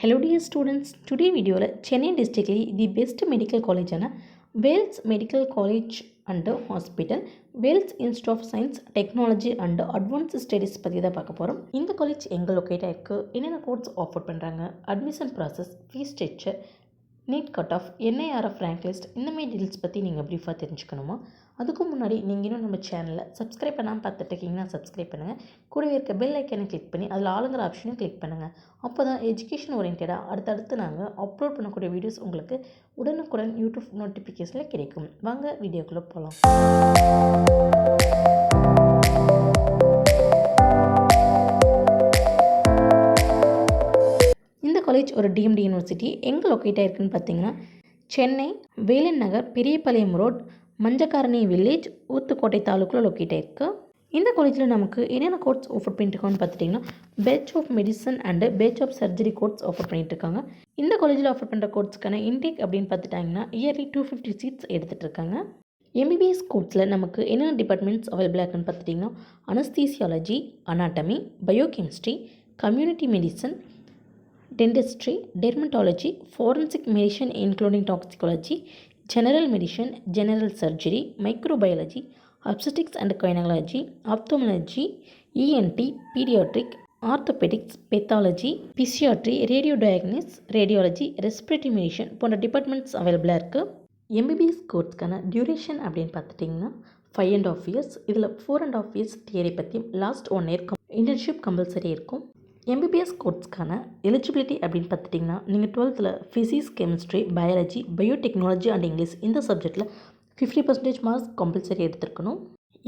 Hello dear students, today video Chennai district the best medical college Wales Medical College and Hospital, Wales Institute of Science, Technology and Advanced Studies பத்தி தான் பார்க்க போறோம். இந்த college எங்க locate ஆயிருக்கு, என்னென்ன course offer பண்றாங்க, admission process, fees structure, NEET cut off, NIRF rank list இந்த மாதிரி டீல்ஸ் பற்றி நீங்கள் ப்ரீஃபாக தெரிஞ்சுக்கணுமா? அதுக்கு முன்னாடி நீங்கள் இன்னும் நம்ம சேனலில் சப்ஸ்கிரைப் பண்ணாமல் பார்த்துட்டு இருக்கீங்கன்னா சப்ஸ்கிரைப் பண்ணுங்கள். கூடவே இருக்க பெல் ஐக்கனை கிளிக் பண்ணி அதில் ஆளுங்கிற ஆப்ஷனும் கிளிக் பண்ணுங்கள். அப்போ தான் எஜுகேஷன் ஓரியன்டாக அடுத்தடுத்து நாங்கள் அப்லோட் பண்ணக்கூடிய வீடியோஸ் உங்களுக்கு உடனுக்குடன் யூடியூப் நோட்டிஃபிகேஷனில் கிடைக்கும். வாங்க வீடியோக்குள்ளே போகலாம். காலேஜ் ஒரு டிஎம்டி யூனிவர்சிட்டி எங்கே லொக்கேட் ஆகிருக்குன்னு பார்த்தீங்கன்னா சென்னை வேலன் நகர் பெரியபாளையம் ரோட் மஞ்சக்காரணி வில்லேஜ் ஊத்துக்கோட்டை தாலுக்கில் லொக்கேட் ஆகிருக்கு. இந்த காலேஜில் நமக்கு என்னென்ன கோர்ஸ் ஆஃபர் பண்ணிட்டுருக்கோன்னு பார்த்துட்டிங்கன்னா bachelor of medicine and bachelor of surgery course offer பண்ணிட்டுருக்காங்க. இந்த காலேஜில் ஆஃபர் பண்ணுற கோர்ஸ்க்கான இன்டேக் அப்படின்னு பார்த்துட்டாங்கன்னா இயர்லி 250 சீட்ஸ் எடுத்துகிட்டு இருக்காங்க. எம்பிபிஎஸ் கோர்ஸில் நமக்கு என்னென்ன டிபார்ட்மெண்ட்ஸ் அவைலபிளாக இருக்குன்னு பார்த்துட்டிங்கன்னா anaesthesiology, anatomy, biochemistry, community medicine, dentistry, dermatology, forensic medicine including toxicology, general medicine, general surgery, microbiology, obstetrics and gynecology, ophthalmology, ENT, pediatric, orthopedics, pathology, physiatry, radiodiagnosis, radiology, respiratory medicine போன்ற departments அவைலபிளாக இருக்குது. MBBS கோர்ஸ்க்கான duration அப்படின்னு பார்த்துட்டிங்கன்னா 5.5 years. இதில் 4.5 years theory பற்றியும் last 1 year internship compulsory இருக்கும். MBBS கோர்ஸ்க்கான eligibility அப்படின்னு பார்த்துட்டிங்கன்னா நீங்கள் 12th physics, chemistry, biology, biotechnology and English இந்த சப்ஜெக்டில் 50% மார்க்ஸ் கம்பல்சரி எடுத்துருக்கணும்.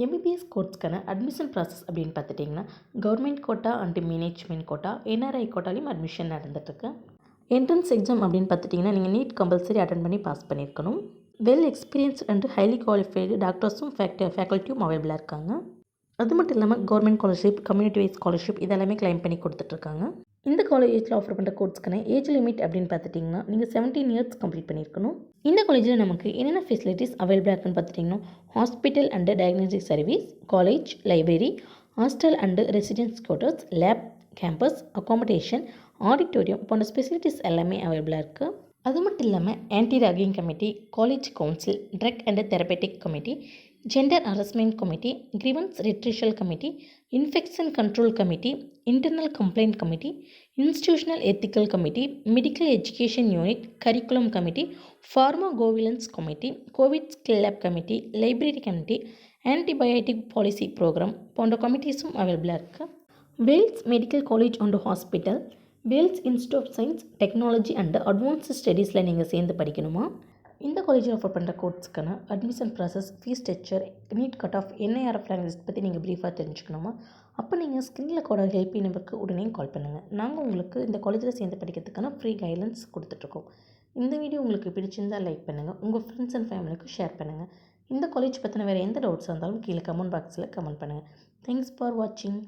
எம்பிபிஎஸ் கோர்ஸ்க்கான அட்மிஷன் ப்ராசஸ் அப்படின்னு பார்த்துட்டிங்கன்னா government quota and management quota, NRI கோட்டாலையும் அட்மிஷன் நடந்துட்டுருக்கு. என்ட்ரன்ஸ் எக்ஸாம் அப்படின்னு பார்த்துட்டிங்கன்னா நீங்கள் நீட் கம்பல்சரி அட்டன் பண்ணி பாஸ் பண்ணியிருக்கணும். Well experienced and highly qualified டாக்டர்ஸும் ஃபேக்கல்ட்டியும் அவைலபிளாக இருக்காங்க. அது மட்டும் இல்லாமல் government scholarship, community wise scholarship இதெல்லாமே கிளைம் பண்ணி கொடுத்துட்ருக்காங்க. இந்த காலேஜில் ஆஃபர் பண்ணுற கோர்ஸ்க்கான ஏஜ் லிமிட் அப்படின்னு பார்த்துட்டிங்கன்னா நீங்கள் 17 years கம்ப்ளீட் பண்ணியிருக்கணும். இந்த காலேஜில் நமக்கு என்னென்ன ஃபெசிலிட்டிஸ் அவைலபிளாக இருக்குன்னு பார்த்துட்டிங்கன்னா hospital and diagnostic service, college, library, hostel and residence quarters, lab, campus, accommodation, auditorium போன்ற ஃபெசிலிட்டிஸ் எல்லாமே அவைலபிளாக இருக்குது. அது மட்டும் இல்லாமல் anti ragging committee, college council, drug and therapeutic committee, gender harassment committee, grievance redressal committee, infection control committee, internal complaint committee, institutional ethical committee, medical education unit, curriculum committee, pharmacovigilance committee, COVID skill lab committee, library committee, antibiotic policy program போன்ற கமிட்டிஸும் அவைலபிளாக இருக்குது. Wales medical college and hospital, Vels institute of science, technology and advanced ஸ்டடீஸில் நீங்கள் சேர்ந்து படிக்கணுமா? இந்த காலேஜில் ஆஃபர் பண்ணுற கோர்ஸ்க்கான admission process, fee structure, NEET cut off, NIRF rank list பற்றி நீங்கள் ப்ரீஃபாக தெரிஞ்சுக்கணுமா? அப்போ நீங்கள் ஸ்க்ரீனில் கூட ஹெல்ப் நம்பருக்கு உடனே கால் பண்ணுங்கள். நாங்கள் உங்களுக்கு இந்த காலேஜில் சேர்ந்து படிக்கிறதுக்கான ஃப்ரீ கைட்லைன்ஸ் கொடுத்துட்ருக்கோம். இந்த வீடியோ உங்களுக்கு பிடிச்சிருந்தால் லைக் பண்ணுங்கள், உங்கள் ஃப்ரெண்ட்ஸ் அண்ட் ஃபேமிலிக்கு ஷேர் பண்ணுங்கள். இந்த காலேஜ் பற்றின வேறு எந்த டவுட்ஸாக இருந்தாலும் கீழே கமெண்ட் பாக்ஸில் கமெண்ட் பண்ணுங்கள். தேங்க்ஸ் ஃபார் வாட்சிங்.